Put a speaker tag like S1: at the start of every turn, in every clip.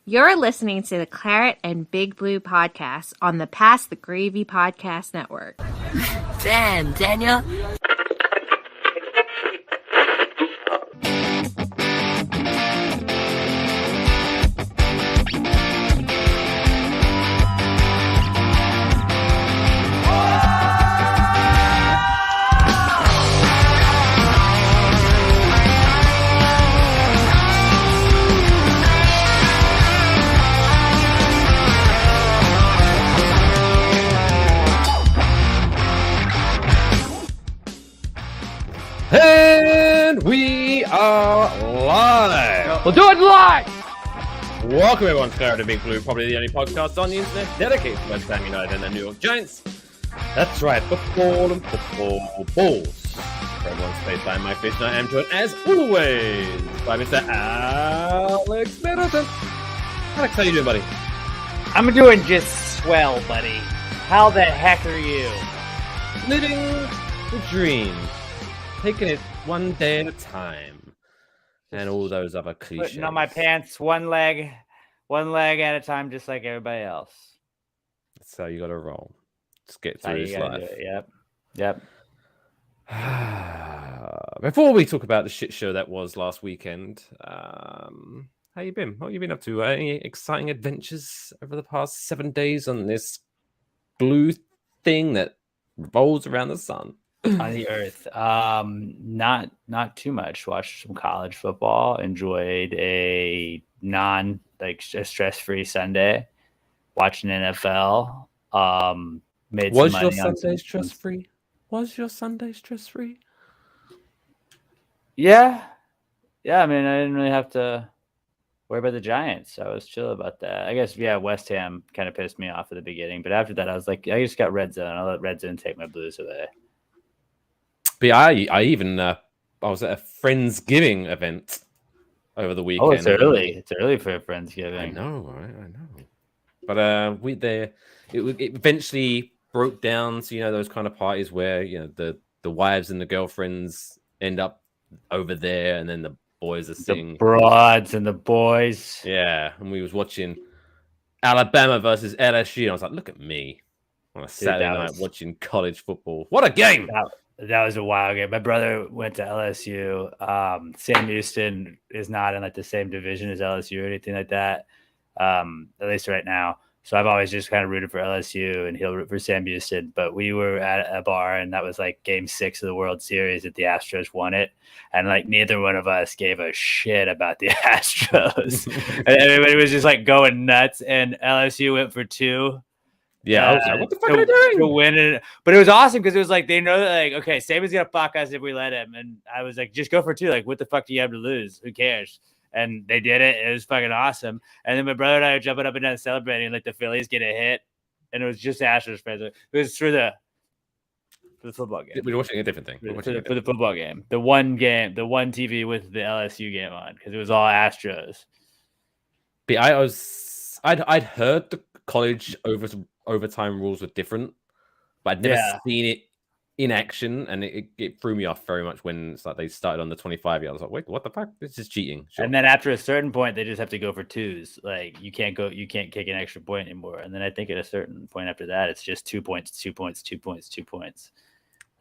S1: You're listening to the Claret and Big Blue podcast on the Pass the Gravy Podcast Network.
S2: Damn, Daniel.
S3: And we are live.
S4: We'll do it live.
S3: Welcome everyone to Claret and Big Blue, probably the only podcast on the internet dedicated to West Ham United and the New York Giants. That's right, football and football balls. For everyone's face by my fish, I am joined as always by Mr. Alex Middleton. Alex, how you doing, buddy?
S4: I'm doing just swell, buddy. How the heck are you?
S3: Living the dream. Taking it one day at a time. And all those other cliches.
S4: Putting on my pants one leg at a time, just like everybody else.
S3: That's how you got to roll. Just get through this life.
S4: Yep.
S3: Before we talk about the shit show that was last weekend, how you been? What have you been up to? Any exciting adventures over the past 7 days on this blue thing that revolves around the sun?
S4: On the earth. Not too much. Watched some college football. Enjoyed a stress-free Sunday. Watching NFL. Made
S3: Was
S4: some
S3: your
S4: money
S3: Sunday stress-free? Was your Sunday stress-free?
S4: Yeah. I mean, I didn't really have to worry about the Giants. I was chill about that. I guess, West Ham kind of pissed me off at the beginning, but after that, I was like, I just got red zone. I'll let red zone take my blues away.
S3: But I even I was at a Friendsgiving event over the weekend.
S4: Oh, it's early. It's early for a Friendsgiving.
S3: I know, right? I know. But it eventually broke down to, those kind of parties where, the wives and the girlfriends end up over there and then the boys are sitting.
S4: The broads and the boys.
S3: Yeah. And we was watching Alabama versus LSU. And I was like, look at me on a Saturday night watching college football. What a game!
S4: That was a wild game. My brother went to LSU. Sam Houston is not in the same division as LSU or anything like that, at least right now. So I've always just kind of rooted for LSU, and he'll root for Sam Houston. But we were at a bar, and that was Game 6 of the World Series that the Astros won it. And neither one of us gave a shit about the Astros. And everybody was just going nuts, and LSU went for 2.
S3: Yeah, I was like, what the fuck are they doing?
S4: To win it. But it was awesome because it was they know that, okay, Saban's going to fuck us if we let him. And I was like, just go for 2. What the fuck do you have to lose? Who cares? And they did it. It was fucking awesome. And then my brother and I were jumping up and down celebrating, the Phillies get a hit. And it was just Astros fans. It was for the football game.
S3: We were watching a different thing.
S4: For the football game. The one TV with the LSU game on, because it was all Astros.
S3: But I'd heard the college overtime rules were different, but I'd never seen it in action, and it threw me off very much when it's they started on the 25-yard. I was like, wait, what the fuck? This is cheating. Sure.
S4: And then after a certain point, they just have to go for 2s. You can't kick an extra point anymore. And then I think at a certain point after that, it's just 2 points, 2 points, 2 points, 2 points.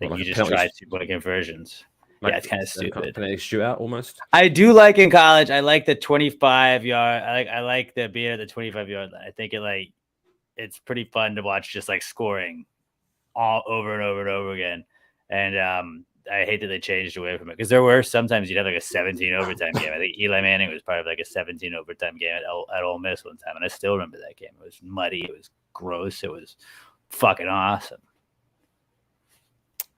S4: You just try 2-point conversions. It's kind of stupid.
S3: Penalty shootout almost.
S4: I do like in college. I like the 25-yard. I like the being at the 25-yard line. I think it's pretty fun to watch, just scoring all over and over and over again. And I hate that they changed away from it, because there were sometimes you'd have a 17 overtime game. I think Eli Manning was part of a 17 overtime game at Ole Miss one time, and I still remember that game. It was muddy, it was gross, it was fucking awesome.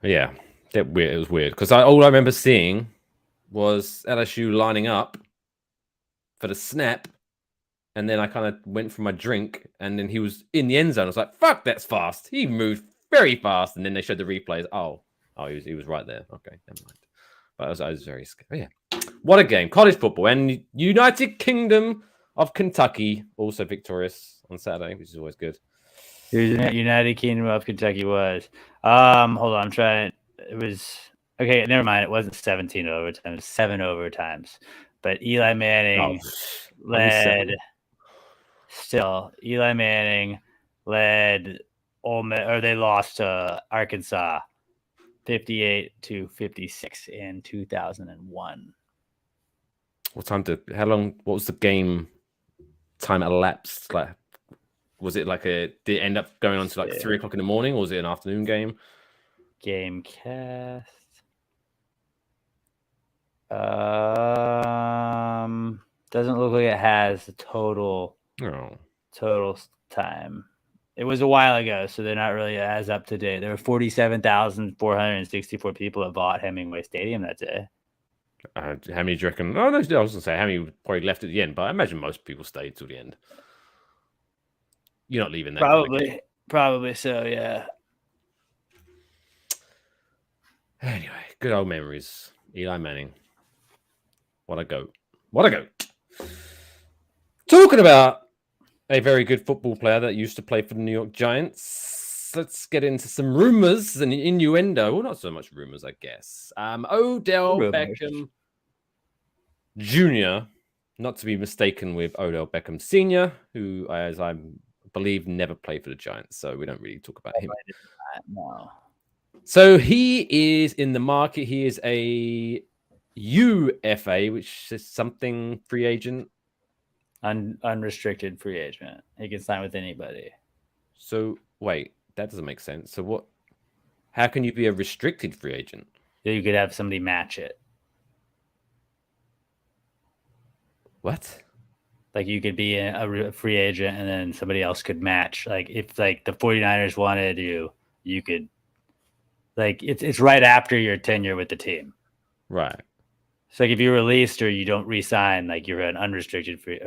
S3: Yeah, it was weird because all I remember seeing was LSU lining up for the snap, and then I kind of went for my drink, and then he was in the end zone. I was like, "Fuck, that's fast." He moved very fast, and then they showed the replays. Oh, he was right there. Okay, never mind. But I was very scared. But yeah, what a game! College football and United Kingdom of Kentucky also victorious on Saturday, which is always good.
S4: United Kingdom of Kentucky was. Hold on, I'm trying. It was okay. Never mind. It wasn't 17 overtimes. 7 overtimes. But Eli Manning led. still, Eli Manning led Ole Miss, or they lost to Arkansas 58-56 in 2001.
S3: How long, what was the game time elapsed? Like, was it like did it end up going on to like 3 o'clock in the morning, or was it an afternoon game?
S4: Game cast. Doesn't look like it has the total time. It was a while ago, so they're not really as up to date. There were 47,464 people that bought Hemingway Stadium that day.
S3: How many do you reckon? Oh, no, I was going to say how many probably left at the end, but I imagine most people stayed till the end. You're not leaving that.
S4: Probably so, yeah.
S3: Anyway, good old memories. Eli Manning. What a goat. Talking about a very good football player that used to play for the New York Giants. Let's get into some rumors and innuendo. Well, not so much rumors, I guess. Odell Beckham Jr., not to be mistaken with Odell Beckham Sr., who, as I believe, never played for the Giants, so we don't really talk about him.
S4: No.
S3: So he is in the market. He is a UFA, which is something free agent.
S4: Unrestricted free agent. He can sign with anybody.
S3: So wait, that doesn't make sense. So what? How can you be a restricted free agent?
S4: You could have somebody match it.
S3: What?
S4: Like you could be a free agent and then somebody else could match. Like if like the 49ers wanted you could, like it's right after your tenure with the team.
S3: Right.
S4: So like if you're released or you don't re-sign, like you're an unrestricted free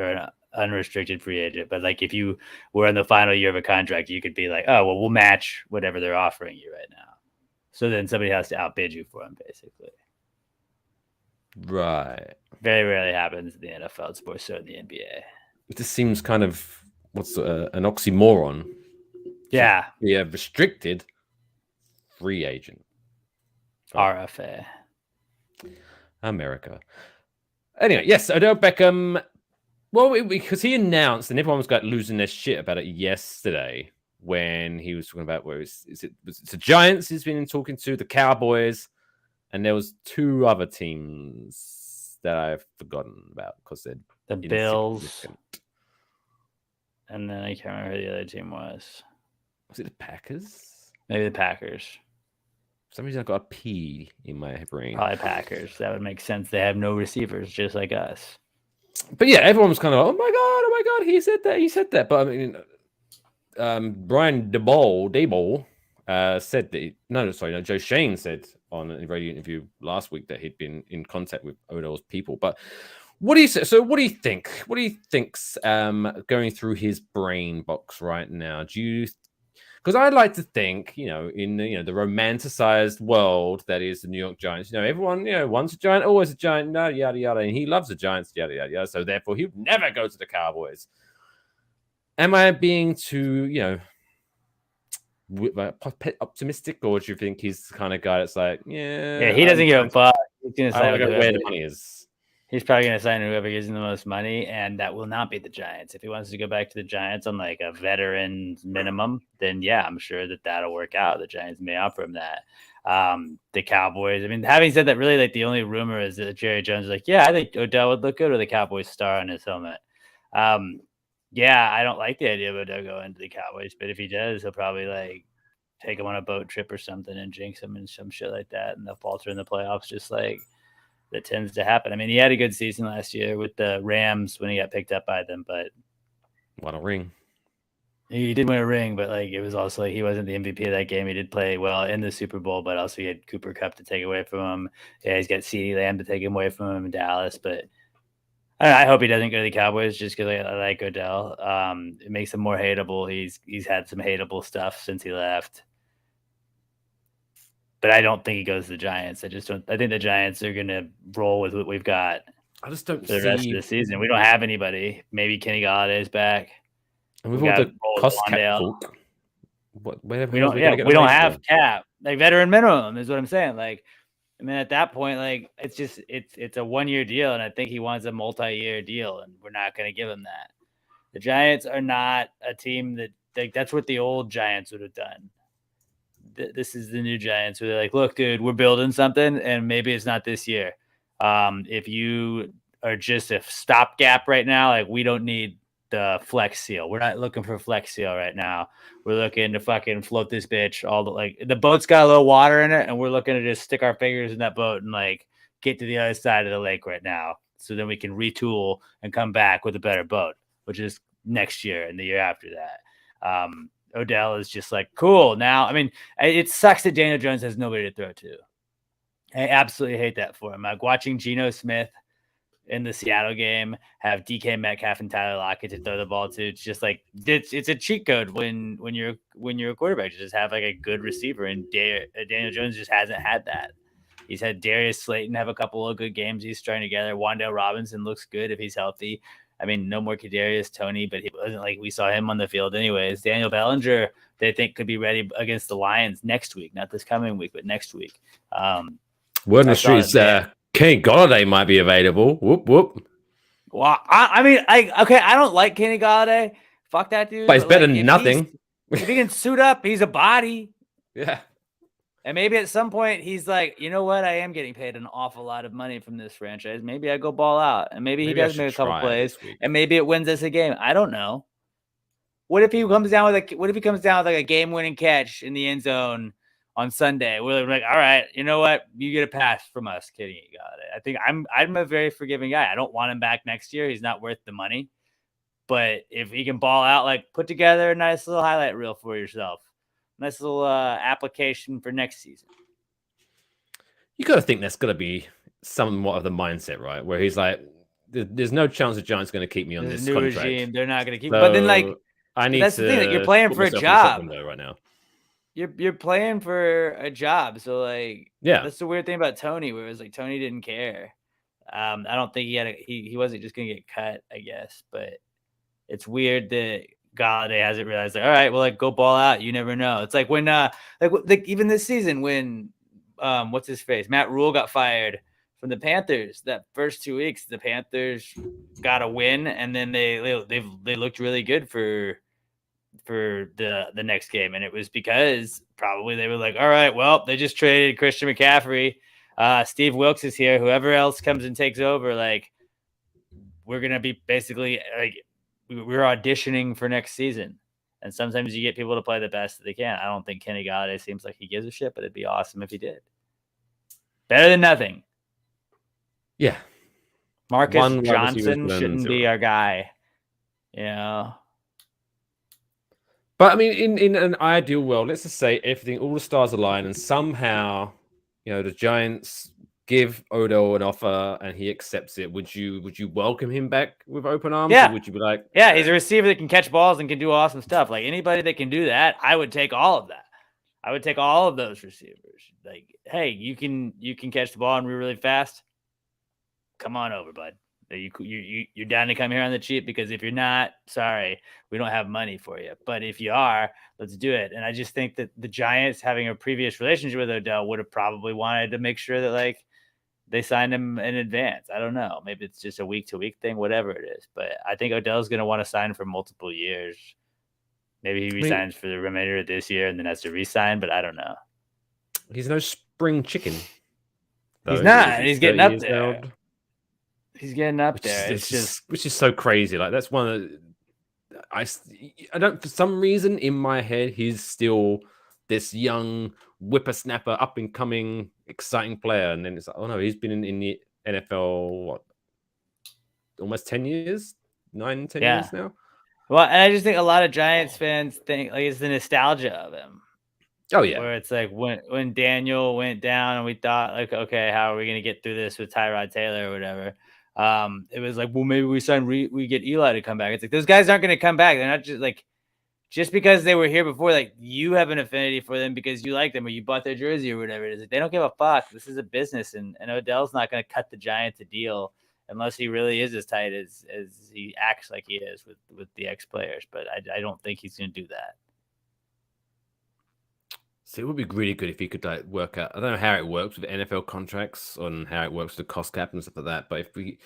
S4: agent. But like if you were in the final year of a contract, you could be like, oh well, we'll match whatever they're offering you right now. So then somebody has to outbid you for them, basically.
S3: Right.
S4: Very rarely happens in the NFL. It's more so in the NBA.
S3: It just seems kind of an oxymoron.
S4: Yeah.
S3: Be a restricted free agent.
S4: RFA.
S3: America. Anyway, yes, Odell Beckham. Well, because he announced, and everyone was losing their shit about it yesterday when he was talking about it's the Giants he's been talking to, the Cowboys, and there was 2 other teams that I've forgotten about because they're
S4: the Bills, and then I can't remember who the other team was.
S3: Was it the Packers?
S4: Maybe the Packers.
S3: For some reason, I got a P in my brain.
S4: Probably Packers. That would make sense. They have no receivers, just like us.
S3: But yeah, everyone was kind of like, oh my God, he said that. But I mean, Brian Daboll said that, Joe Shane said on a radio interview last week that he'd been in contact with Odell's people. But what do you say? So what do you think? What do you think's going through his brain box right now? Because I'd like to think, in the romanticized world that is the New York Giants, everyone, once a Giant, always a Giant, yada, yada. And he loves the Giants, yada, yada, yada. So therefore, he would never go to the Cowboys. Am I being too, optimistic, or do you think he's the kind of guy that's like, yeah,
S4: he doesn't give a fuck. He's going to
S3: sign where the money is.
S4: He's probably going to sign whoever gives him the most money, and that will not be the Giants. If he wants to go back to the Giants on like a veteran's minimum, then yeah, I'm sure that'll work out. The Giants may offer him that. The Cowboys, I mean, having said that, really, like the only rumor is that Jerry Jones is like, yeah, I think Odell would look good with the Cowboys star on his helmet. Yeah, I don't like the idea of Odell going to the Cowboys, but if he does, he'll probably like take him on a boat trip or something and jinx him and some shit like that, and they'll falter in the playoffs, just like that tends to happen. I mean, he had a good season last year with the Rams when he got picked up by them, but
S3: won a ring.
S4: He did win a ring, but like it was also like he wasn't the MVP of that game. He did play well in the Super Bowl, but also he had Cooper Kupp to take away from him. Yeah, he's got CeeDee Lamb to take him away from him in Dallas, but I hope he doesn't go to the Cowboys just because I like Odell. It makes him more hateable. He's had some hateable stuff since he left. But I don't think he goes to the Giants. I think the Giants are going to roll with what we've got.
S3: I just don't
S4: for the rest of the season. We don't have anybody. Maybe Kenny Galladay's back.
S3: And we've got the cost cap talk.
S4: We don't have cap. Like veteran minimum is what I'm saying. Like, I mean, at that point, like it's a 1-year deal, and I think he wants a multi-year deal, and we're not going to give him that. The Giants are not a team that's what the old Giants would have done. This is the new Giants where they're like, look, dude, we're building something, and maybe it's not this year. If you are just a stopgap right now, like we don't need the flex seal. We're not looking for flex seal right now. We're looking to fucking float this bitch. The boat's got a little water in it, and we're looking to just stick our fingers in that boat and like get to the other side of the lake right now, so then we can retool and come back with a better boat, which is next year and the year after that. Odell is just like, cool. Now, I mean, it sucks that Daniel Jones has nobody to throw to. I absolutely hate that for him. Like watching Geno Smith in the Seattle game have DK Metcalf and Tyler Lockett to throw the ball to. It's just like it's a cheat code when you're a quarterback. You just have like a good receiver, and Daniel Jones just hasn't had that. He's had Darius Slayton have a couple of good games he's trying together. Wan'Dale Robinson looks good if he's healthy. I mean, no more Kadarius Toney, but he wasn't like we saw him on the field anyways. Daniel Bellinger, they think could be ready against the Lions next week, not this coming week, but next week.
S3: Word on the street is Kenny Golladay might be available. Whoop whoop.
S4: Well, I don't like Kenny Golladay. Fuck that dude.
S3: But it's better than nothing.
S4: If he can suit up, he's a body.
S3: Yeah.
S4: And maybe at some point he's like, you know what? I am getting paid an awful lot of money from this franchise. Maybe I go ball out, and maybe he does make a couple plays, and maybe it wins us a game. I don't know. What if he comes down with like a game-winning catch in the end zone on Sunday? We're like, all right, you know what? You get a pass from us, Kenny Golladay. I think I'm a very forgiving guy. I don't want him back next year. He's not worth the money. But if he can ball out, like put together a nice little highlight reel for yourself. Nice little application for next season.
S3: You got to think that's going to be somewhat of the mindset, right? Where he's like, there's no chance the Giants going to keep me on this
S4: new
S3: contract.
S4: Regime. They're not going to keep.
S3: So
S4: but then, like,
S3: I need
S4: that's
S3: to.
S4: The thing. Like, you're playing for a job
S3: right now.
S4: You're playing for a job. So, like,
S3: yeah,
S4: that's the weird thing about Tony, where it was like Tony didn't care. I don't think he wasn't just going to get cut, I guess. But it's weird that Golladay hasn't realized, like, all right, well, like, go ball out. You never know. It's like when, like even this season when, what's his face? Matt Rule got fired from the Panthers. That first 2 weeks, the Panthers got a win, and then they looked really good for the next game, and it was because probably they were like, all right, well, they just traded Christian McCaffrey. Steve Wilkes is here. Whoever else comes and takes over, like, we're gonna be basically like. We're auditioning for next season, and sometimes you get people to play the best that they can. I don't think Kenny Golladay seems like he gives a shit, but it'd be awesome if he did. Better than nothing.
S3: Yeah.
S4: Marcus Johnson shouldn't be our guy. You know?
S3: But I mean, in an ideal world, let's just say everything, all the stars align, and somehow, you know, the Giants give Odell an offer and he accepts it. Would you welcome him back with open arms?
S4: Yeah.
S3: Or would you be like,
S4: yeah, he's a receiver that can catch balls and can do awesome stuff. Like anybody that can do that, I would take all of that. I would take all of those receivers. Like, hey, you can catch the ball and be really fast. Come on over, bud. You're down to come here on the cheap, because if you're not, sorry, we don't have money for you. But if you are, let's do it. And I just think that the Giants, having a previous relationship with Odell, would have probably wanted to make sure that, like, they signed him in advance. I don't know. Maybe it's just a week-to-week thing, whatever it is. But I think Odell's going to want to sign for multiple years. Maybe he resigns for the remainder of this year and then has to resign, but I don't know.
S3: He's no spring chicken.
S4: He's not. He's getting up there. He's getting up there.
S3: Which is so crazy. Like, that's one of the, I don't, for some reason in my head, he's still this young whippersnapper, up and coming, exciting player. And then it's like, oh no, he's been in the NFL, what, almost 10 years? 10 years now?
S4: Well, and I just think a lot of Giants fans think, like, it's the nostalgia of him.
S3: Oh, yeah.
S4: Where it's like when Daniel went down and we thought, like, okay, how are we going to get through this with Tyrod Taylor or whatever? It was like, well, maybe we get Eli to come back. It's like, those guys aren't going to come back. They're not just because they were here before, like, you have an affinity for them because you like them or you bought their jersey or whatever it is. Like, they don't give a fuck. This is a business, and Odell's not going to cut the Giants a deal unless he really is as tight as he acts like he is with the ex-players. But I don't think he's going to do that.
S3: So it would be really good if he could, like, work out. I don't know how it works with NFL contracts and how it works with the cost cap and stuff like that. But if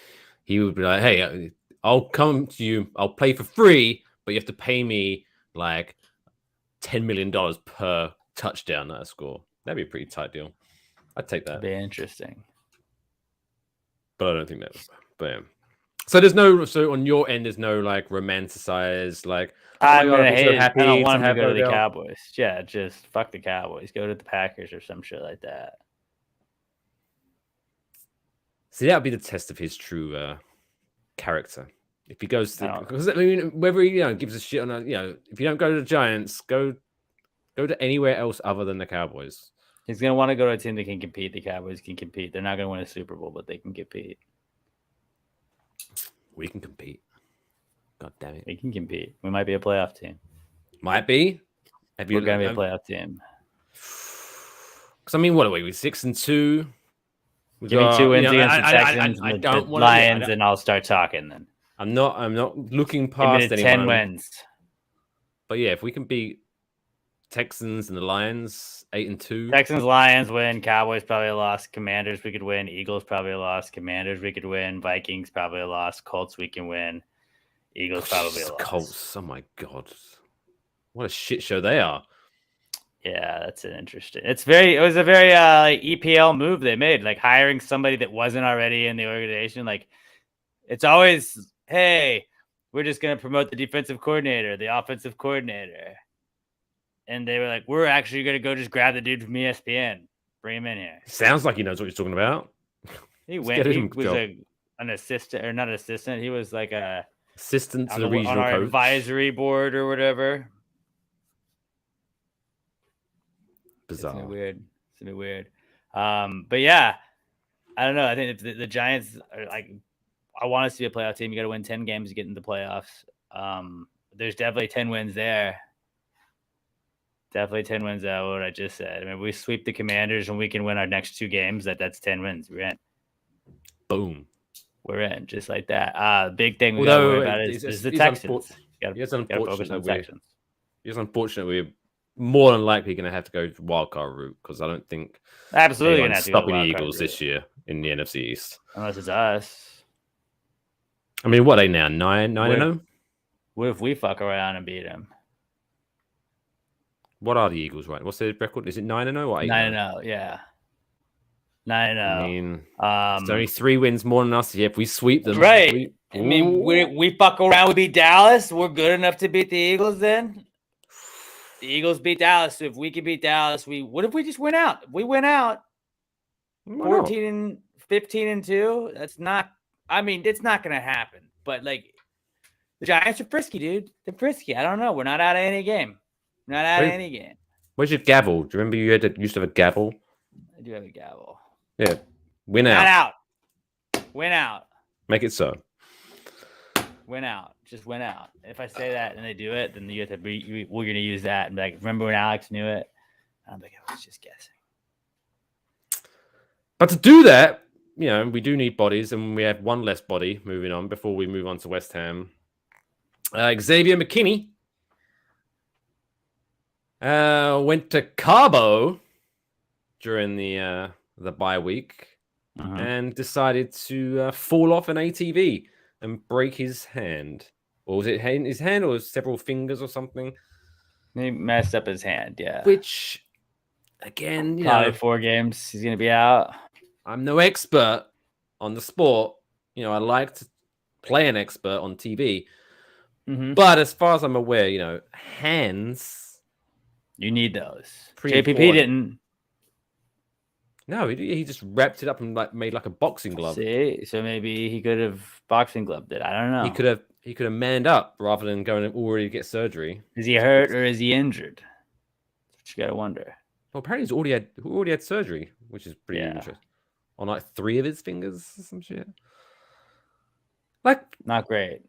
S3: he would be like, hey, I'll come to you. I'll play for free, but you have to pay me like $10 million per touchdown that I score. That'd be a pretty tight deal. I'd take that.
S4: That'd be interesting.
S3: But I don't think that. But yeah. So there's no. So on your end, there's no like romanticized like.
S4: I'm gonna
S3: I'm so
S4: hate it.
S3: happy
S4: I don't want him to
S3: have
S4: go to the
S3: Odell.
S4: Cowboys. Yeah, just fuck the Cowboys. Go to the Packers or some shit like that.
S3: See, that would be the test of his true character. If he goes to, because I mean, whether he gives a shit on if you don't go to the Giants, go to anywhere else other than the Cowboys.
S4: He's gonna want to go to a team that can compete. The Cowboys can compete. They're not gonna win a Super Bowl, but they can compete.
S3: We can compete. God damn it,
S4: we can compete. We might be a playoff team.
S3: Might be.
S4: We're gonna be a playoff team.
S3: Because I mean, what are we? We're 6-2.
S4: Give me 2 wins against the Texans
S3: I
S4: and
S3: don't
S4: the
S3: want
S4: Lions, and I'll start talking then.
S3: I'm not looking
S4: Give
S3: past
S4: me 10
S3: anyone.
S4: wins.
S3: But yeah, if we can beat Texans and the Lions 8-2.
S4: Texans, Lions win. Cowboys probably a loss. Commanders we could win. Eagles probably a loss. Commanders we could win. Vikings probably a loss. Colts we can win. Eagles probably a loss.
S3: Colts. Oh my god, what a shit show they are.
S4: Yeah, that's an interesting. It was a very like EPL move they made, like hiring somebody that wasn't already in the organization. Like it's always, hey, we're just gonna promote the defensive coordinator, the offensive coordinator. And they were like, we're actually going to go just grab the dude from ESPN. Bring him in here.
S3: Sounds like he knows what he's talking about.
S4: He went. He was an assistant, or not an assistant. He was like a
S3: assistant to the regional
S4: on our
S3: coach.
S4: Advisory board or whatever.
S3: Bizarre.
S4: It's gonna be weird. But yeah, I don't know. I think the Giants are like, I want us to be a playoff team. You got to win 10 games to get into the playoffs. There's definitely 10 wins there. Definitely 10 wins out. What I just said. I mean, we sweep the Commanders and we can win our next 2 games. That's 10 wins. We're in.
S3: Boom.
S4: We're in just like that. Big thing we got to worry about is the Texans.
S3: It's unfortunate we're more than likely going to have to go wildcard route because I don't think
S4: absolutely going to have to
S3: stopping the Eagles this year in the NFC East.
S4: Unless it's us.
S3: I mean, what are they now? 9-0?
S4: What if we fuck around and beat them?
S3: What are the Eagles, right? What's their record? Is it 9-0 or 8-0?
S4: 9-0, yeah. 9-0.
S3: I mean, it's only 3 wins more than us. Yeah, if we sweep them.
S4: Right. I mean, we fuck around, we beat Dallas. We're good enough to beat the Eagles then? The Eagles beat Dallas. So if we can beat Dallas, what if we just win out? If we win out 15-2, that's not, I mean, it's not going to happen. But, like, the Giants are frisky, dude. They're frisky. I don't know. We're not out of any game. Not out of any game.
S3: Where's your gavel? Do you remember you used to have a gavel?
S4: I do have a gavel.
S3: Yeah. Win out.
S4: Not out. Win out.
S3: Make it so.
S4: Win out. Just win out. If I say that and they do it, then you have to we're going to use that and be like, remember when Alex knew it? I'm like, I was just guessing.
S3: But to do that, we do need bodies, and we have one less body moving on before we move on to West Ham. Xavier McKinney went to Cabo during the bye week and decided to fall off an ATV and break his hand. Or was it his hand or several fingers or something?
S4: He messed up his hand, yeah.
S3: Which, again,
S4: probably 4 games he's going to be out.
S3: I'm no expert on the sport. I like to play an expert on TV. Mm-hmm. But as far as I'm aware, hands...
S4: You need those.
S3: JPP
S4: important. Didn't.
S3: No, he just wrapped it up and made like a boxing glove.
S4: See, so maybe he could have boxing gloved it. I don't know.
S3: He could have manned up rather than going and already get surgery.
S4: Is he hurt or is he injured? That's what you gotta wonder.
S3: Well, apparently he's already had surgery, which is pretty interesting. On like 3 of his fingers or some shit. Like,
S4: not great.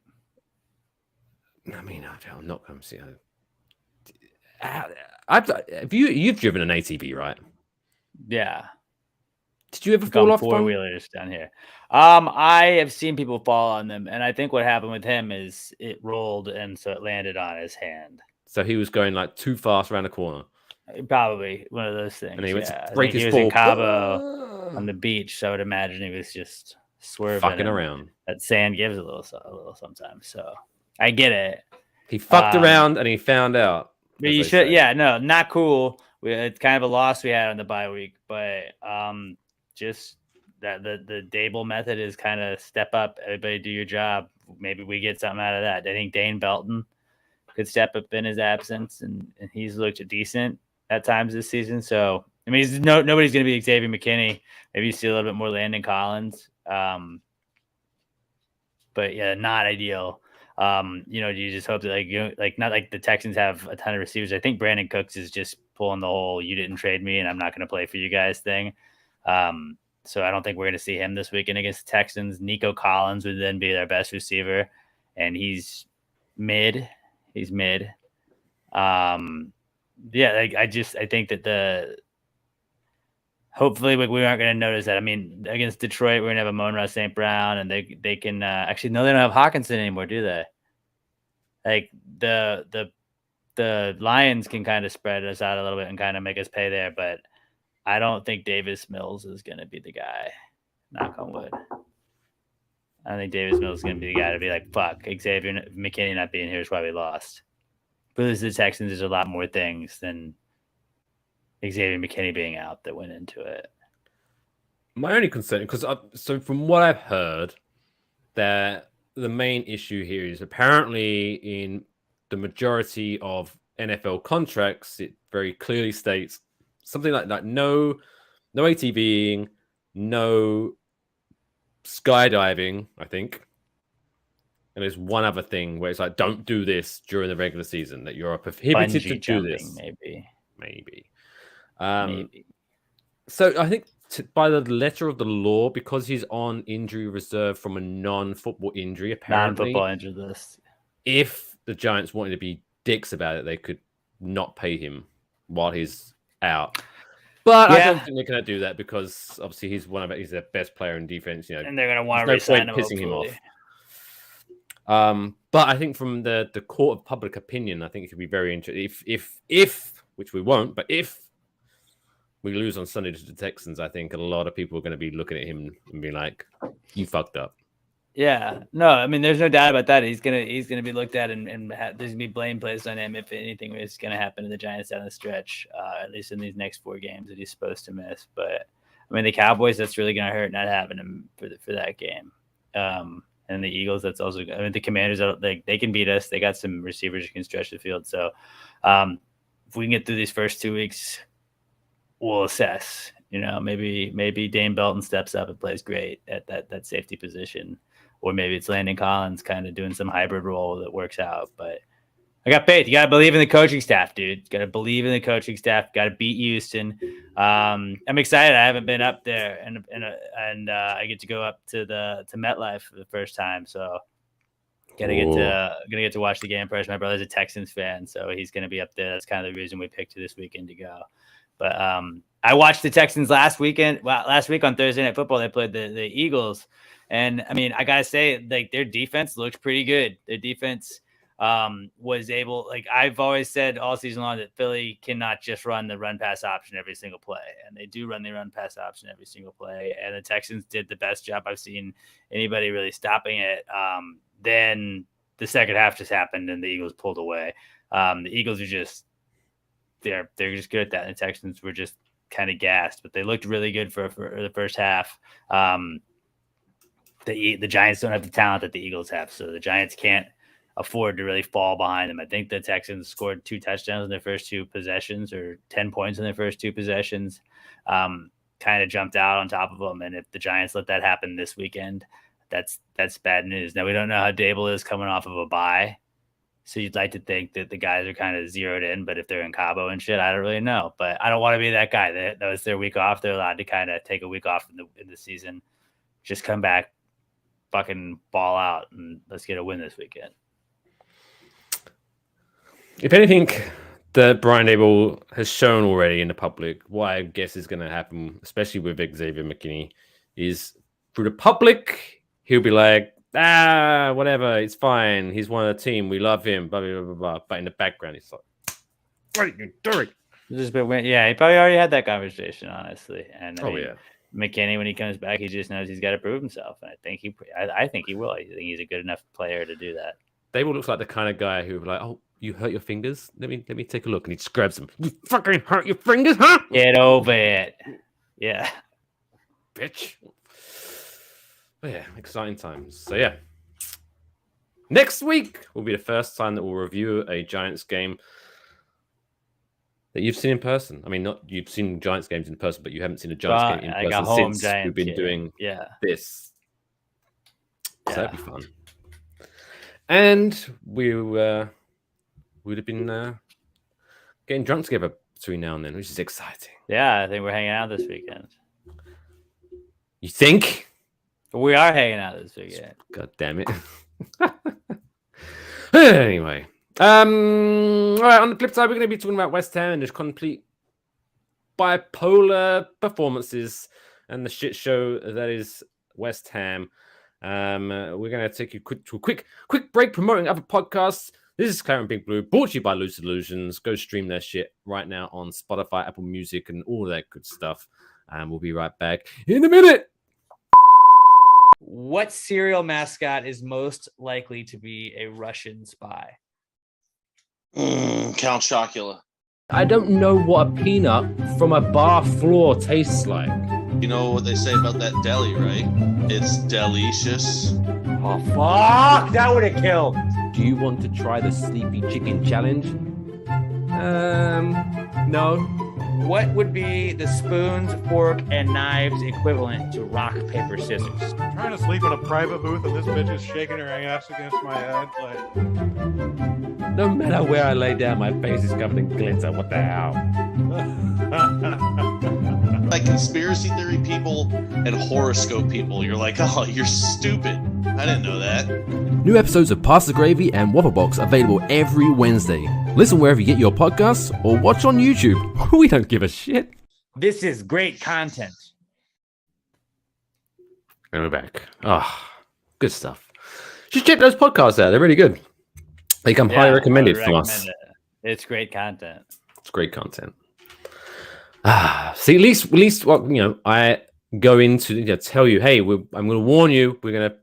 S3: I mean, I'm not going to see you've driven an ATV, right?
S4: Yeah.
S3: Did you ever fall off
S4: 4-wheelers down here? I have seen people fall on them, and I think what happened with him is it rolled, and so it landed on his hand.
S3: So he was going like too fast around the corner.
S4: Probably one of those things.
S3: And he went to break his fall.
S4: In Cabo on the beach, so I would imagine he was just swerving
S3: fucking around.
S4: That sand gives a little sometimes. So I get it.
S3: He fucked around and he found out.
S4: But you should, no, not cool. It's kind of a loss we had on the bye week, but just that the Dable method is kind of step up, everybody do your job. Maybe we get something out of that. I think Dane Belton could step up in his absence, and he's looked decent at times this season. So I mean, nobody's going to be Xavier McKinney. Maybe you see a little bit more Landon Collins, but yeah, not ideal. You just hope that not like the Texans have a ton of receivers. I think Brandon Cooks is just pulling the whole "you didn't trade me and I'm not going to play for you guys" thing. So I don't think we're going to see him this weekend against the Texans. Nico Collins would then be their best receiver, and he's mid. I think that hopefully we aren't going to notice that. I mean, against Detroit, we're going to have Amon-Ra St. Brown, and they can actually, no, they don't have Hawkinson anymore, do they? Like the Lions can kind of spread us out a little bit and kind of make us pay there, but I don't think Davis Mills is going to be the guy. Knock on wood. I don't think Davis Mills is going to be the guy to be like, fuck, Xavier McKinney not being here is why we lost. But lose the Texans, there's a lot more things than Xavier McKinney being out that went into it.
S3: My only concern, because so from what I've heard, that the main issue here is apparently in the majority of NFL contracts, it very clearly states something like no ATVing, no skydiving, I think. And there's one other thing where it's like, don't do this during the regular season, that you're prohibited to do this. Maybe. So I think by the letter of the law, because he's on injury reserve from a non-football injury, apparently,
S4: non-football injury list.
S3: If the Giants wanted to be dicks about it, they could not pay him while he's out. But I don't think they're going to do that because obviously he's their best player in defense.
S4: And they're going to want to resign him,
S3: pissing him off. But I think from the court of public opinion, I think it could be very interesting. If which we won't, but if we lose on Sunday to the Texans, I think a lot of people are going to be looking at him and be like, "You fucked up."
S4: Yeah, no, I mean, there's no doubt about that. He's gonna be looked at, and there's gonna be blame placed on him if anything is gonna happen to the Giants down the stretch, at least in these next 4 games that he's supposed to miss. But I mean, the Cowboys, that's really gonna hurt not having him for that game. And the Eagles, that's also. I mean, the Commanders, they can beat us. They got some receivers who can stretch the field. So if we can get through these first 2 weeks, we'll assess. Maybe Dane Belton steps up and plays great at that safety position. Or maybe it's Landon Collins kind of doing some hybrid role that works out. But I got faith. You got to believe in the coaching staff, dude. You got to believe in the coaching staff. Got to beat Houston. I'm excited. I haven't been up there, and I get to go up to MetLife for the first time. So gonna get to watch the game first. My brother's a Texans fan, so he's gonna be up there. That's kind of the reason we picked this weekend to go. But I watched the Texans last week on Thursday Night Football. They played the Eagles. And I mean, I gotta say, like, their defense looked pretty good. Their defense was able, like I've always said all season long, that Philly cannot just run the run pass option every single play, and they do run the run pass option every single play. And the Texans did the best job I've seen anybody really stopping it. Then the second half just happened, and the Eagles pulled away. The Eagles are just they're just good at that. And the Texans were just kind of gassed, but they looked really good for the first half. The Giants don't have the talent that the Eagles have, so the Giants can't afford to really fall behind them. I think the Texans scored 2 touchdowns in their first 2 possessions, or 10 points in their first 2 possessions. Kind of jumped out on top of them, and if the Giants let that happen this weekend, that's bad news. Now, we don't know how Dable is coming off of a bye, so you'd like to think that the guys are kind of zeroed in, but if they're in Cabo and shit, I don't really know. But I don't want to be that guy. That was their week off. They're allowed to kind of take a week off in the season, just come back, fucking ball out, and let's get a win this weekend.
S3: If anything that Brian Dable has shown already in the public, what I guess is going to happen, especially with Xavier McKinney, is through the public, he'll be like, whatever, it's fine. He's one of the team. We love him, blah, blah, blah, blah. But in the background, he's like, what are you doing?
S4: Yeah, he probably already had that conversation, honestly. And
S3: yeah.
S4: McKinney, when he comes back, he just knows he's got to prove himself, and I think he will. I think he's a good enough player to do that.
S3: David looks like the kind of guy who like, oh, you hurt your fingers? Let me take a look, and he just grabs them. You fucking hurt your fingers, huh?
S4: Get over it. Yeah,
S3: bitch. But yeah, exciting times. So yeah, next week will be the first time that we'll review a Giants game that you've seen in person. I mean, not you've seen Giants games in person, but you haven't seen a Giants game in person since we've been doing this. So that'd be fun. And we would have been getting drunk together between now and then, which is exciting.
S4: Yeah, I think we're hanging out this weekend.
S3: You think?
S4: We are hanging out this weekend.
S3: God damn it. Anyway. All right, on the flip side, we're going to be talking about West Ham and just complete bipolar performances and the shit show that is West Ham. We're going to take you to a quick break promoting other podcasts. This is Claret and Big Blue, brought to you by Lucid Illusions. Go stream their shit right now on Spotify, Apple Music, and all that good stuff. And we'll be right back in a minute.
S5: What cereal mascot is most likely to be a Russian spy?
S6: Count Chocula.
S3: I don't know what a peanut from a bar floor tastes like.
S6: You know what they say about that deli, right? It's delicious.
S5: Oh, fuck! That would have killed.
S3: Do you want to try the Sleepy Chicken Challenge? No.
S5: What would be the spoons, fork, and knives equivalent to rock, paper, scissors?
S7: I'm trying to sleep in a private booth and this bitch is shaking her ass against my head. Like,
S3: no matter where I lay down, my face is covered in glitter. What the hell?
S6: Like conspiracy theory people and horoscope people, you're like, oh, you're stupid. I didn't know that.
S8: New episodes of Pass the Gravy and Waffle Box available every Wednesday. Listen wherever you get your podcasts or watch on YouTube. We don't give a shit.
S5: This is great content.
S3: And we're back. Good stuff. You should check those podcasts out. They're really good. They come highly recommended from us.
S4: It's great content.
S3: It's great content. See, at least what I go into tell you, hey, I'm going to warn you. We're going to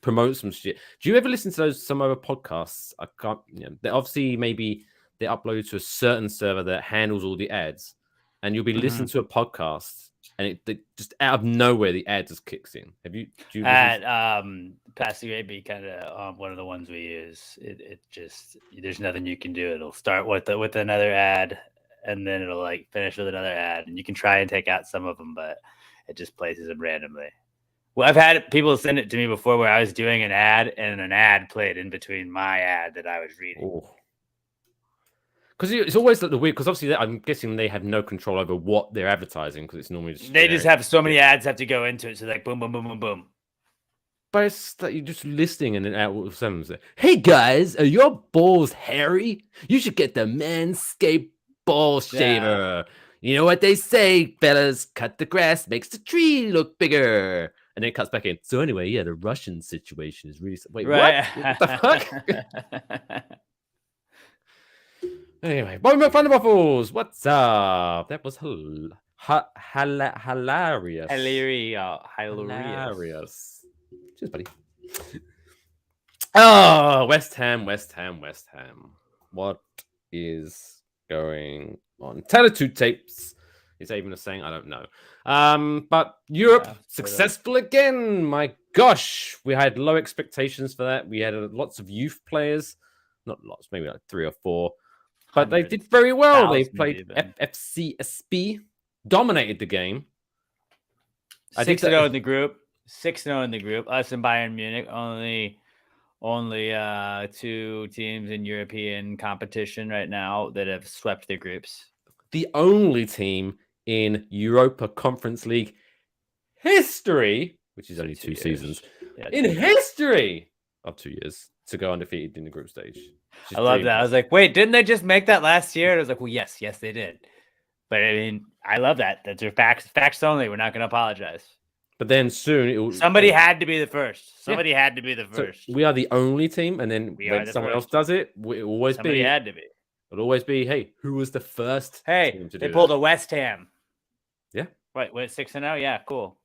S3: promote some shit. Do you ever listen to some other podcasts? I can't. They obviously maybe they upload to a certain server that handles all the ads, and you'll be listening to a podcast, and it just out of nowhere the ad just kicks in. Have you? Do you
S4: Pass the Gravy kind of one of the ones we use. It just there's nothing you can do. It'll start with another ad, and then it'll like finish with another ad, and you can try and take out some of them, but it just places them randomly. Well, I've had people send it to me before where I was doing an ad and an ad played in between my ad that I was reading.
S3: Because it's always like the weird, because obviously I'm guessing they have no control over what they're advertising because it's normally just
S4: they just have so many ads have to go into it. So like boom, boom, boom, boom, boom.
S3: But it's that you're just listening and then out with someone's like, hey guys, are your balls hairy? You should get the Manscaped ball shaver. You know what they say, fellas, cut the grass makes the tree look bigger. And then it cuts back in. So anyway, the Russian situation is really... Wait,
S4: right.
S3: What the fuck? Anyway, Bobby McFun Waffles, what's up? That was hilarious. Hilarious. Cheers, buddy. Oh, West Ham. What is going on? Tattoo tapes. Is that even a saying? I don't know. But Europe successful again. My gosh, we had low expectations for that. We had lots of youth players, not lots, maybe like 3 or 4, but they did very well. They played FFCSB, dominated the game.
S4: 6-0 in the group. 6-0 in the group. Us and Bayern Munich, only 2 teams in European competition right now that have swept their groups.
S3: The only team in Europa Conference League history, which is only 2 seasons, in history of 2 years to go undefeated in the group stage.
S4: I love that. I was like, wait, didn't they just make that last year? And I was like, well, yes, they did. But I mean, I love that. That's your facts only. We're not going to apologize.
S3: But then soon,
S4: somebody had to be the first. Somebody had to be the first.
S3: So we are the only team, and then when someone else does it, it will always
S4: somebody had to be.
S3: It'll always be, hey, who was the first?
S4: Hey, they pulled a West Ham.
S3: Yeah.
S4: Wait, 6-0? Yeah, cool.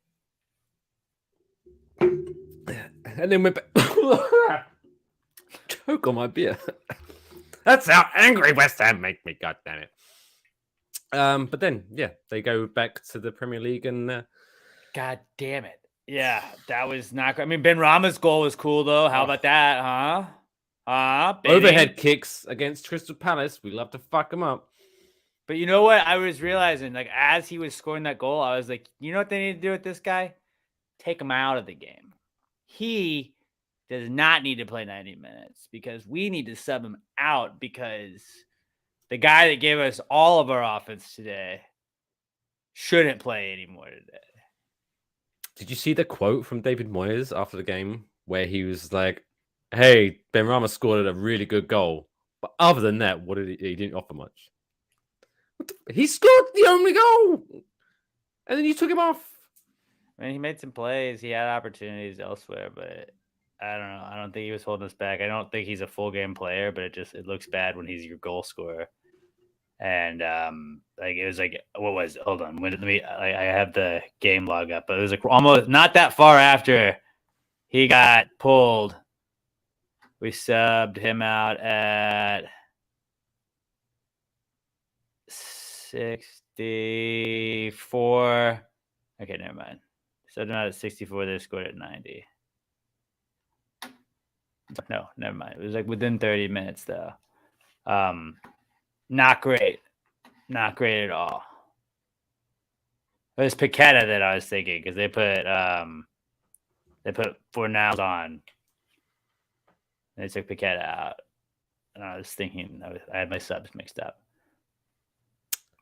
S3: And then went back. Choke on my beer. That's how angry West Ham make me. God damn it. But then, yeah, they go back to the Premier League and.
S4: God damn it. Yeah, that was not good. I mean, Ben Rama's goal was cool, though. How about that, huh?
S3: Overhead kicks against Crystal Palace. We love to fuck them up.
S4: But you know what? I was realizing, like, as he was scoring that goal, I was like, you know what they need to do with this guy? Take him out of the game. He does not need to play 90 minutes because we need to sub him out because the guy that gave us all of our offense today shouldn't play anymore today.
S3: Did you see the quote from David Moyes after the game where he was like, hey, Ben Rama scored a really good goal. But other than that, what did he didn't offer much. He scored the only goal. And then you took him off.
S4: I mean, he made some plays. He had opportunities elsewhere, but I don't know. I don't think he was holding us back. I don't think he's a full game player, but it looks bad when he's your goal scorer. And like it was like, what was it? Hold on, I have the game log up, but it was like almost not that far after he got pulled. We subbed him out at 64. Okay, never mind. Subbed him out at 64. They scored at 90. No, never mind. It was like within 30 minutes though. Not great. Not great at all. It was Paqueta that I was thinking because they put Fornals on. They took Paqueta out. And I was thinking I had my subs mixed up.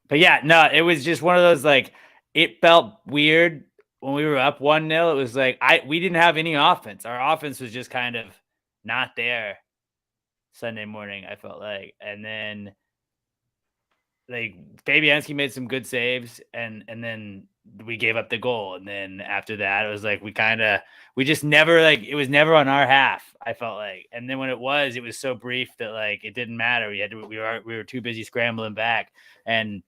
S4: But yeah, no, it was just one of those like it felt weird when we were up 1-0. It was like we didn't have any offense. Our offense was just kind of not there Sunday morning, I felt like. And then like Fabianski made some good saves and then we gave up the goal. And then after that, it was like we just never like it was never on our half, I felt like. And then when it was so brief that like it didn't matter. We were too busy scrambling back. And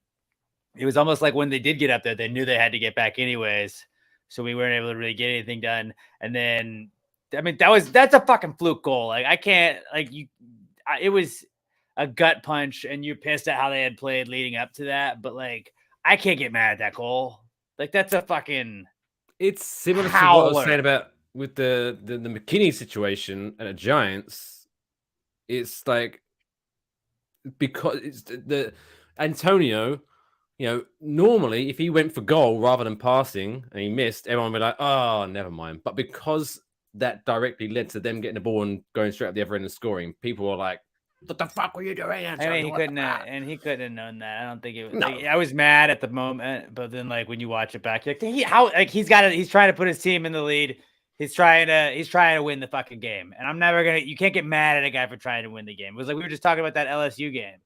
S4: it was almost like when they did get up there, they knew they had to get back anyways. So we weren't able to really get anything done. And then I mean, that's a fucking fluke goal. Like I can't it was a gut punch and you're pissed at how they had played leading up to that. But like, I can't get mad at that goal. Like that's a fucking,
S3: it's similar
S4: howler.
S3: to what I was saying about with the McKinney situation at the Giants. It's like, because it's the Antonio, you know, normally if he went for goal rather than passing and he missed, everyone would be like, oh, never mind. But because that directly led to them getting the ball and going straight up the other end and scoring, people were like, what the fuck were you doing, Antonio?
S4: I mean, he couldn't have known that. I don't think it was. No. Like, I was mad at the moment, but then like when you watch it back, you're like, he's trying to put his team in the lead. He's trying to win the fucking game. And I'm never you can't get mad at a guy for trying to win the game. It was like we were just talking about that LSU game.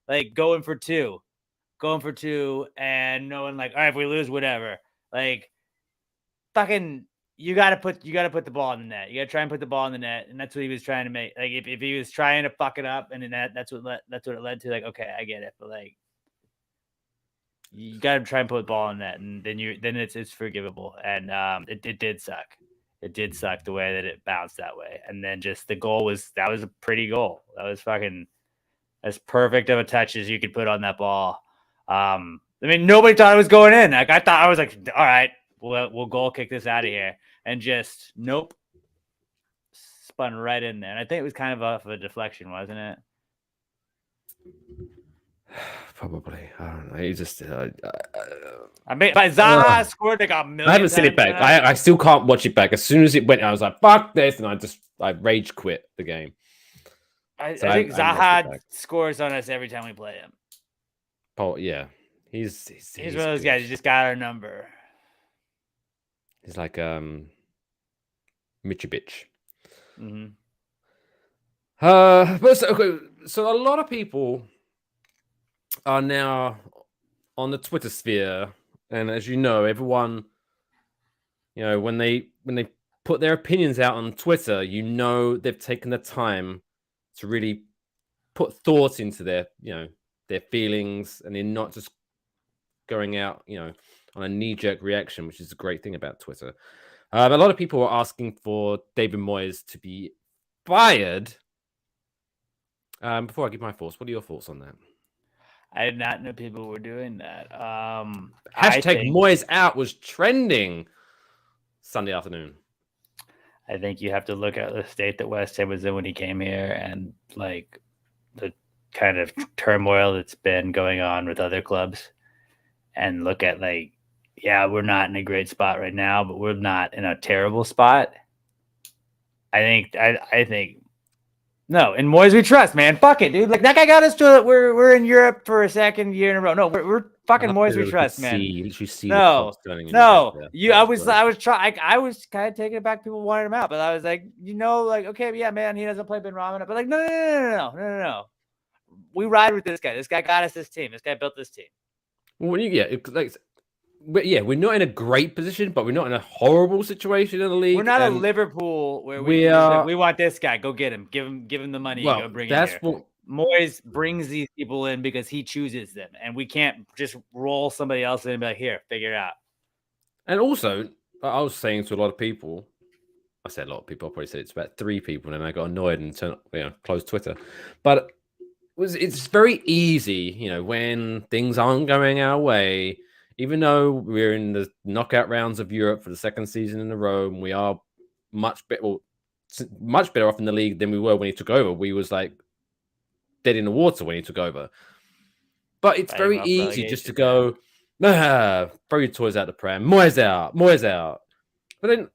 S4: Like going for two and knowing like, all right, if we lose, whatever. Like fucking you gotta put the ball in the net. You gotta try and put the ball in the net, and that's what he was trying to make. Like if he was trying to fuck it up, and then that's what it led to. Like, okay, I get it, but like you gotta try and put the ball in the net, and then it's forgivable. And it did suck. It did suck the way that it bounced that way, and then just the goal was a pretty goal. That was fucking as perfect of a touch as you could put on that ball. I mean, nobody thought it was going in. Like I was like, all right. We'll goal kick this out of here, and just nope, spun right in there. And I think it was kind of off of a deflection, wasn't it?
S3: Probably. I don't know. He just.
S4: I mean, but Zaha scored like a million.
S3: I haven't seen it back. I still can't watch it back. As soon as it went, I was like, "Fuck this!" and I rage quit the game.
S4: I think Zaha scores on us every time we play him.
S3: Oh yeah, he's
S4: one of those guys. He just got our number.
S3: He's like Mitsubishi.
S4: Mm-hmm.
S3: But so a lot of people are now on the Twitter sphere, and as you know, everyone, you know, when they put their opinions out on Twitter, you know they've taken the time to really put thought into their feelings, and they're not just going out, on a knee-jerk reaction, which is a great thing about Twitter. A lot of people are asking for David Moyes to be fired. Before I give my thoughts, what are your thoughts on that?
S4: I did not know people were doing that.
S3: Hashtag Moyes out was trending Sunday afternoon.
S4: I think you have to look at the state that West Ham was in when he came here, and like the kind of turmoil that's been going on with other clubs, and look at we're not in a great spot right now, but we're not in a terrible spot. I think no, in Moyes we trust, man. Fuck it, dude. Like that guy got us to we're in Europe for a second year in a row. No, we're fucking Moyes we trust, man. No. I was kind of taking it back. People wanted him out, but I was like, okay, yeah, man, he doesn't play Ben Rama, but like, no. We ride with this guy. This guy got us this team. This guy built this team.
S3: Well, we're not in a great position, but we're not in a horrible situation in the league.
S4: We're not a Liverpool where we want this guy. Go get him. Give him the money. Go bring him here. Moyes brings these people in because he chooses them, and we can't just roll somebody else in and be like, here, figure it out. And
S3: also, I was saying to a lot of people, I said a lot of people, I probably said it's about 3 people, and then I got annoyed and closed Twitter. But it's very easy, when things aren't going our way, even though we're in the knockout rounds of Europe for the 2nd season in a row, and we are much better off in the league than we were when he took over. We was like dead in the water when he took over. But it's very easy just to go, throw your toys out the pram. Moyes out. But then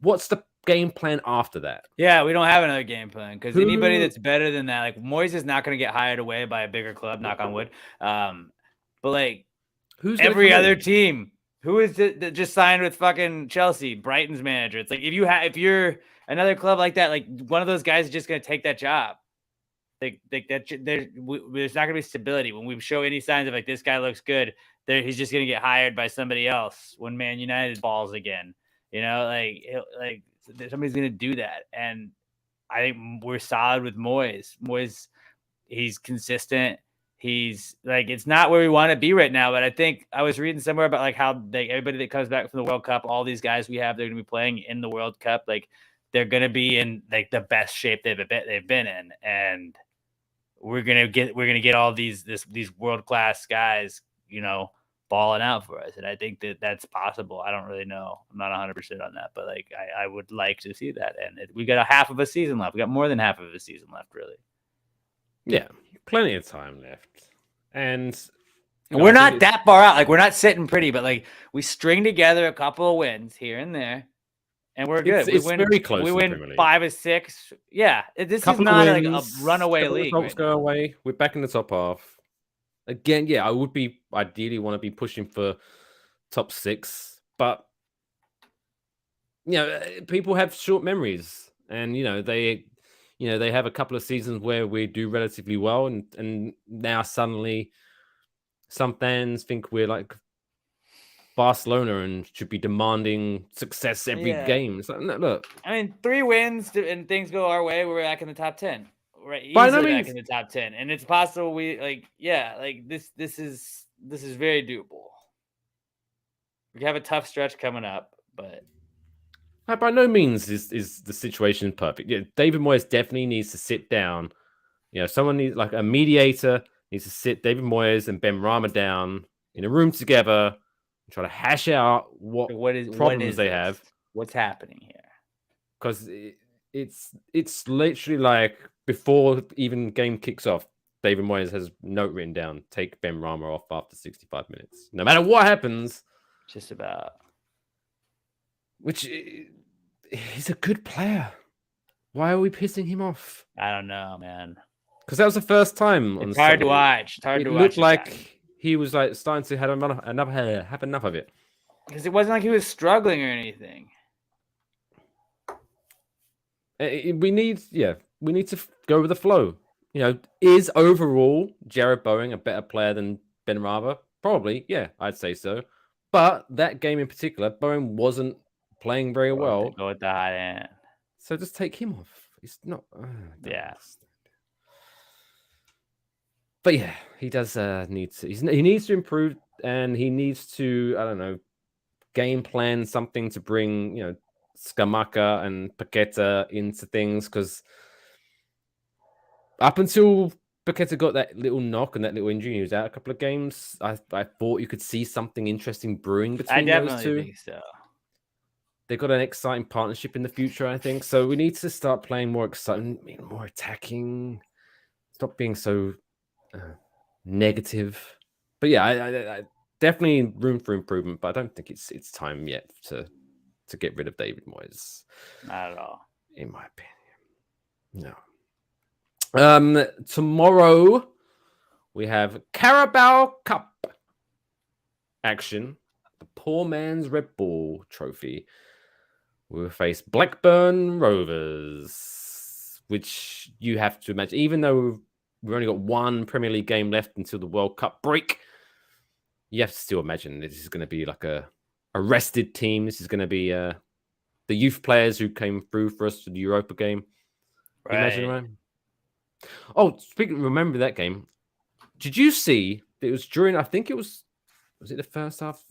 S3: what's the game plan after that?
S4: Yeah, we don't have another game plan because anybody that's better than that, like Moyes is not going to get hired away by a bigger club, knock on wood. But like who's every other team? Who is it that just signed with fucking Chelsea, Brighton's manager? It's like if you're another club like that, like one of those guys is just going to take that job. Like that, there's not going to be stability when we show any signs of like this guy looks good. He's just going to get hired by somebody else when Man United balls again. Somebody's going to do that, and I think we're solid with Moyes. Moyes, he's consistent. He's like, it's not where we want to be right now, but I think I was reading somewhere about like how everybody that comes back from the World Cup, all these guys we have, they're going to be playing in the World Cup. Like they're going to be in like the best shape they've been in, and we're gonna get all these world-class guys, balling out for us. And I think that's possible. I don't really know. I'm not 100% on that, but like I would like to see that. And we got a half of a season left. We got more than half of a season left, really.
S3: Yeah, plenty of time left. And
S4: we're not that far out. Like we're not sitting pretty, but like we string together a couple of wins here and there. And we're good.
S3: It's very close.
S4: We win 5 or 6. Yeah, this is not like a runaway league.
S3: Results go away. We're back in the top half. Again, yeah, I would ideally want to be pushing for top 6, but people have short memories, and they have a couple of seasons where we do relatively well, and now suddenly some fans think we're like Barcelona and should be demanding success every game. So, no, look,
S4: I mean, 3 wins and things go our way, we're back in the top 10. Right, easily back in the top 10, and it's possible this is very doable. We have a tough stretch coming up, but
S3: by no means is the situation perfect. Yeah, David Moyes definitely needs to sit down. Someone needs like a mediator needs to sit David Moyes and Ben Rama down in a room together and try to hash out what problems they have.
S4: What's happening here?
S3: Because it's literally like before even game kicks off, David Moyes has a note written down: take Ben Rama off after 65 minutes, no matter what happens.
S4: Just about.
S3: Which he's a good player. Why are we pissing him off?
S4: I don't know, man.
S3: Because that was the first time.
S4: It's hard to watch. It's hard to watch.
S3: It looked like he was like starting to have enough of it.
S4: Because it wasn't like he was struggling or anything.
S3: We need to go with the flow. Is overall Jared Bowen a better player than Ben Rama? Probably, yeah, I'd say so. But that game in particular, Bowen wasn't playing very well.
S4: Go with the high end.
S3: So just take him off. It's not.
S4: Yeah.
S3: But yeah, he does need to. He needs to improve, and he needs to, I don't know, game plan something to bring, Skamaka and Paqueta into things, because up until Paqueta got that little knock and that little injury, he was out a couple of games. I thought you could see something interesting brewing between those two.
S4: Think so.
S3: They've got an exciting partnership in the future, I think. So we need to start playing more exciting, more attacking. Stop being so negative. But yeah, I definitely room for improvement. But I don't think it's time yet to get rid of David Moyes.
S4: Not at all,
S3: in my opinion. No. Tomorrow we have Carabao Cup action. The poor man's Red Bull Trophy. We will face Blackburn Rovers, which you have to imagine, even though we've only got one Premier League game left until the World Cup break, you have to still imagine this is going to be like a rested team. This is going to be the youth players who came through for us for the Europa game.
S4: right?
S3: Imagine, right? Oh, remember that game? Did you see it was during, I think it was it the first half?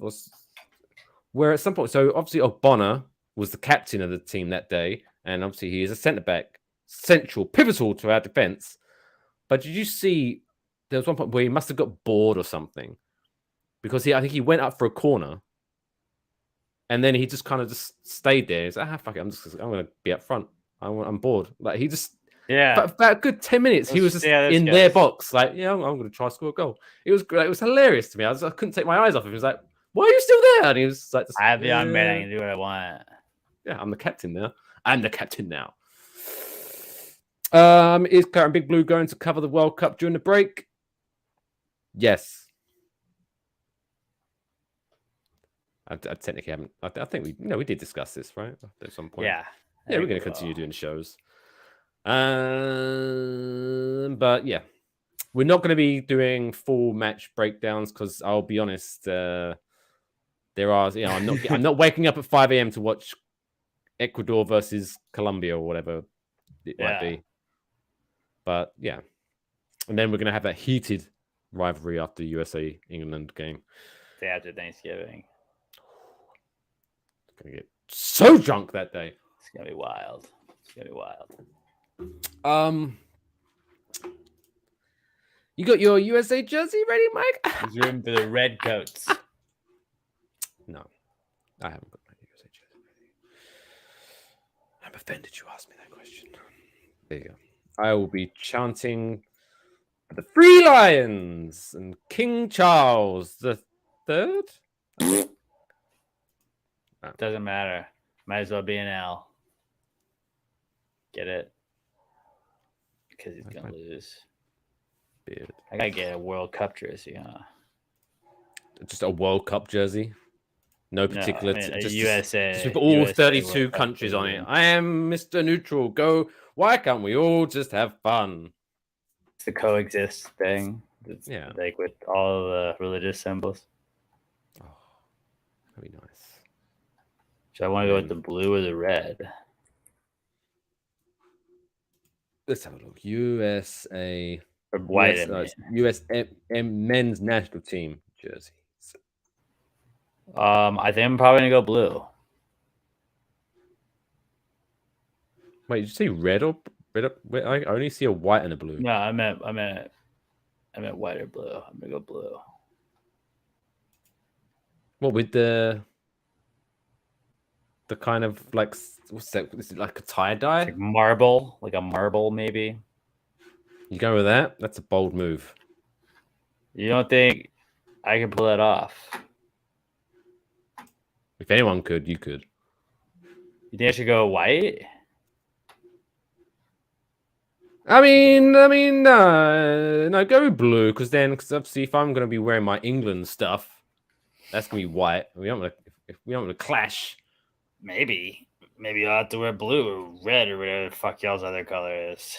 S3: Where at some point, so obviously Ogbonna was the captain of the team that day, and obviously he is a centre-back, central, pivotal to our defence. But did you see there was one point where he must have got bored or something? Because I think he went up for a corner, and then he just kind of just stayed there. He's like, fuck it, I'm going to be up front. I'm bored. Like, he just...
S4: Yeah.
S3: But about a good 10 minutes, he was just in their box. Like, I'm going to try to score a goal. It was great. It was hilarious to me. I couldn't take my eyes off him. He was like, why are you still there? And he was like...
S4: I have the young man. I can do what I want.
S3: Yeah, I'm the captain now. I'm the captain now. Is Claret and Big Blue going to cover the World Cup during the break? Yes. I technically haven't. I think we did discuss this, right? At some point.
S4: Yeah.
S3: Yeah, we're going to continue doing shows. But yeah, we're not going to be doing full match breakdowns because I'll be honest, there are, I'm not waking up at 5 a.m. to watch Ecuador versus Colombia or whatever it might be. But yeah, and then we're going to have that heated rivalry after the USA England game.
S4: Day after Thanksgiving.
S3: Going to get so drunk that day.
S4: It's going to be wild.
S3: You got your USA jersey ready, Mike?
S4: There's room for the red coats.
S3: No, I haven't got my USA jersey ready. I'm offended you asked me that question. There you go. I will be chanting for the Free Lions and King Charles the Third.
S4: Doesn't matter. Might as well be an L. Get it? Because he's going to lose.
S3: Beard.
S4: I got to get a World Cup jersey, huh?
S3: Just a World Cup jersey? No particular...
S4: just USA.
S3: Just with all
S4: USA
S3: 32
S4: World
S3: countries
S4: Cup
S3: on it. I am Mr. Neutral. Go. Why can't we all just have fun?
S4: It's the coexist thing. It's like with all the religious symbols.
S3: Oh, that'd be nice.
S4: So I want to go with the blue or the red.
S3: Let's have a look. USA...
S4: Or white.
S3: US men's national team jerseys.
S4: I think I'm probably gonna go blue.
S3: Wait, did you say red or red? I only see a white and a blue.
S4: No, I meant white or blue. I'm gonna go blue.
S3: What with the kind of like what's that? Is it like a tie dye?
S4: Like marble, like a marble maybe.
S3: You go with that? That's a bold move.
S4: You don't think I can pull that off?
S3: If anyone could, you could.
S4: You think I should go white?
S3: I mean, no, go with blue because obviously if I'm going to be wearing my England stuff, that's going to be white. We don't want to clash.
S4: Maybe I'll have to wear blue or red or whatever the fuck y'all's other color is.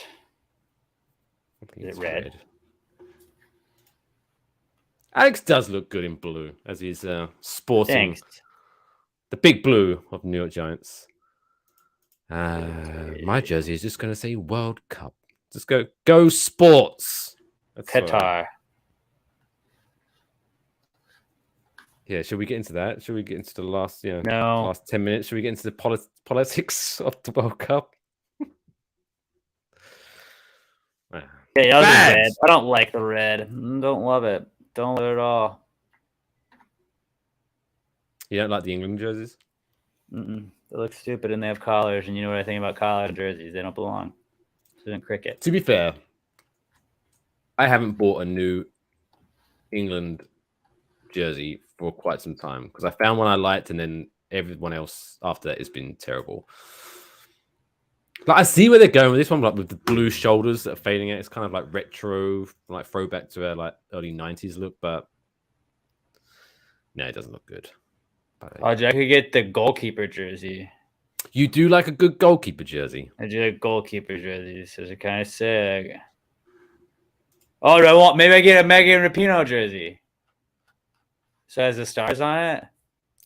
S4: Is it red?
S3: Alex does look good in blue as he's sporting
S4: Thanks.
S3: the big blue of New York Giants. My jersey is just going to say World Cup. Just go sports.
S4: Qatar.
S3: Yeah, should we get into that? Should we get into the last,
S4: No.
S3: last 10 minutes? Should we get into the politics of the World Cup?
S4: Yeah, y'all red. I don't like the red. Don't love it. Don't love it at all.
S3: You don't like the England jerseys?
S4: They look stupid and they have collars. And you know what I think about collar jerseys? They don't belong. This isn't cricket.
S3: To be fair, I haven't bought a new England jersey for quite some time because I found one I liked, and then everyone else after that has been terrible. Like, I see where they're going with this one, like with the blue shoulders that are fading out. It's kind of like retro, like throwback to a like early 90s look, but no, it doesn't look good. But,
S4: I could get the goalkeeper jersey.
S3: You do like a good goalkeeper jersey.
S4: I do like goalkeeper jerseys. Those are kind of sick. Oh, do I want? Maybe I get a Megan Rapinoe jersey. So has the stars on it.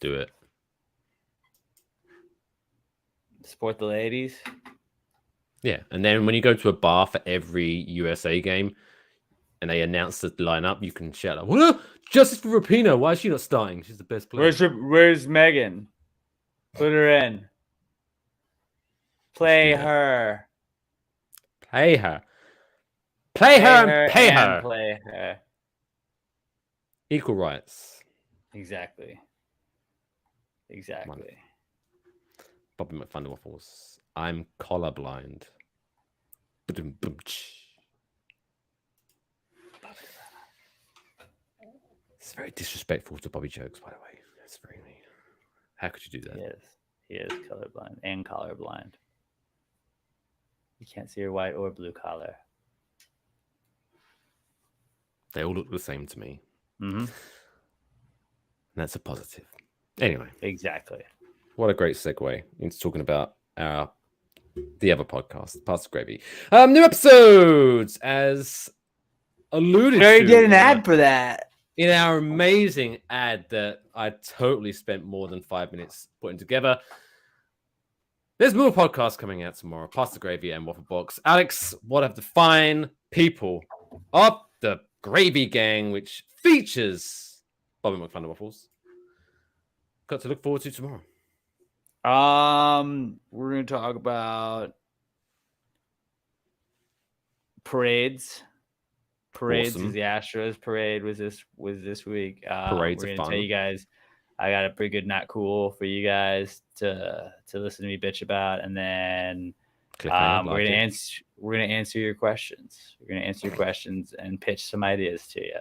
S3: Do it.
S4: Support the ladies.
S3: Yeah, and then when you go to a bar for every USA game, and they announce the lineup, you can shout out, "Well, justice for Rapinoe. Why is she not starting? She's the best player."
S4: Where's Megan? Put her in. Play her.
S3: Play her. Play her and pay her.
S4: Play her.
S3: Equal rights.
S4: Exactly.
S3: Bobby McThunder Waffles. I'm colorblind. It's very disrespectful to Bobby jokes, by the way. It's very mean. How could you do that?
S4: He is colorblind and collarblind. You can't see her white or blue collar.
S3: They all look the same to me.
S4: Mm-hmm.
S3: And that's a positive. Anyway.
S4: Exactly.
S3: What a great segue into talking about the other podcast, Pasta Gravy. New episodes, as alluded to.
S4: We did an ad for that.
S3: In our amazing ad that I totally spent more than 5 minutes putting together. There's more podcasts coming out tomorrow. Pasta Gravy and Waffle Box. Alex, what have the fine people of the Gravy Gang, which features Bobby McThunder Waffles, got to look forward to tomorrow?
S4: We're going to talk about parades. Parades
S3: Awesome.
S4: is the Astros parade was this week.
S3: Parades
S4: we're
S3: are
S4: gonna
S3: fun.
S4: tell you guys I got a pretty good not cool for you guys to listen to me bitch about, and then we're gonna answer your questions. We're gonna answer your questions and pitch some ideas to you.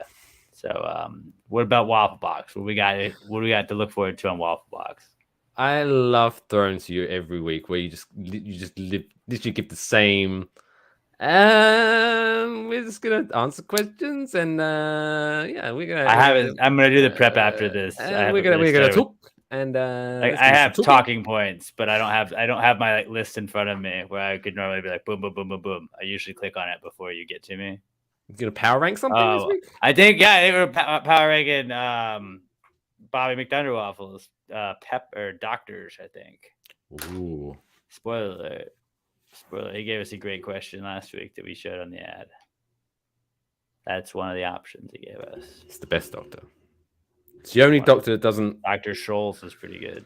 S4: So what about Waffle Box? What do we got to look forward to on Waffle Box?
S3: I love throwing to you every week where you just literally give the same. We're just gonna answer questions, and we're gonna.
S4: I'm gonna do the prep after this.
S3: We're gonna talk, and
S4: I have talking points, but I don't have my list in front of me where I could normally be like boom, boom, boom, boom, boom. I usually click on it before you get to me.
S3: You gonna power rank something this week?
S4: I think they were power ranking Bobby McThunder Waffles, doctors. I think.
S3: Ooh.
S4: Spoiler alert. He gave us a great question last week that we showed on the ad. That's one of the options he gave us.
S3: It's the best doctor. It's the only doctor that doesn't.
S4: Dr. Scholes is pretty good.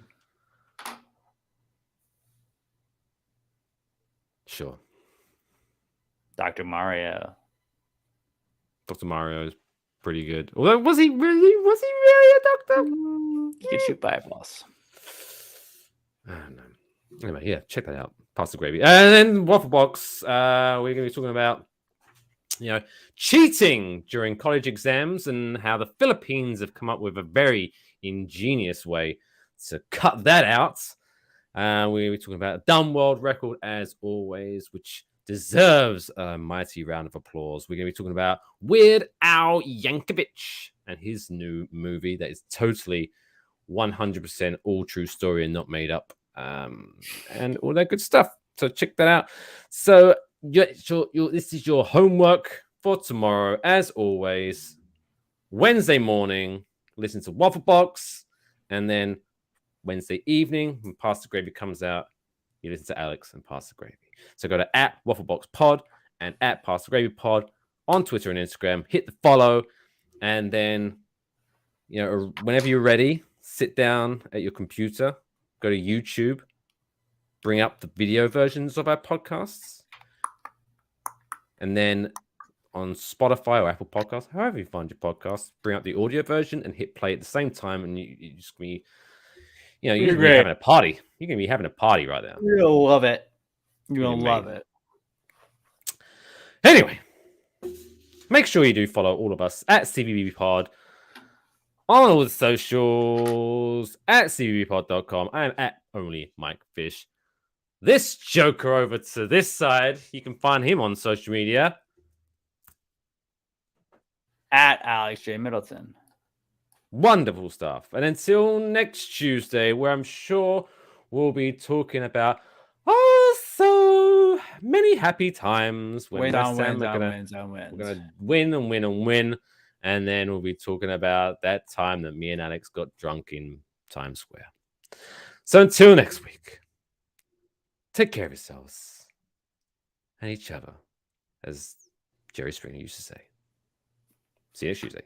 S3: Sure.
S4: Dr. Mario.
S3: Dr. Mario is pretty good. Although, was he really a doctor?
S4: He could shoot eyeballs.
S3: I don't know. Anyway, yeah, check that out. Pasta Gravy. And then Waffle Box, we're going to be talking about, cheating during college exams and how the Philippines have come up with a very ingenious way to cut that out. We're going to be talking about a dumb world record, as always, which deserves a mighty round of applause. We're going to be talking about Weird Al Yankovic and his new movie that is totally 100% all true story and not made up. And all that good stuff. So check that out. So this is your homework for tomorrow. As always, Wednesday morning, listen to Waffle Box. And then Wednesday evening, when Pasta Gravy comes out, you listen to Alex and Pasta Gravy. So go to @WaffleboxPod and @PastaGravyPod on Twitter and Instagram. Hit the follow, and then, you know, whenever you're ready, sit down at your computer, go to YouTube, bring up the video versions of our podcasts, and then on Spotify or Apple Podcasts, however you find your podcasts, bring up the audio version and hit play at the same time, and you just be, you know, you're gonna be having a party. You're gonna be having a party right now.
S4: You'll love it. You'll love it.
S3: Anyway, make sure you do follow all of us at CBB Pod on all the socials, at cbbpod.com. I am at Only Mike Fish. This joker over to this side, you can find him on social media
S4: at Alex J. Middleton.
S3: Wonderful stuff. And until next Tuesday, where I'm sure we'll be talking about so many happy times when we're going to win and win and win. And then we'll be talking about that time that me and Alex got drunk in Times Square. So until next week, take care of yourselves and each other, as Jerry Springer used to say. See you next Tuesday.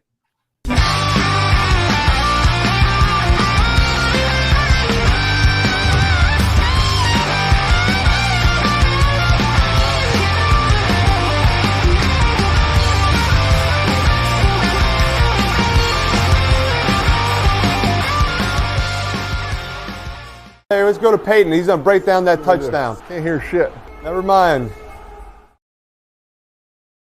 S9: Hey, let's go to Peyton. He's going to break down that touchdown.
S7: Can't hear shit.
S9: Never mind.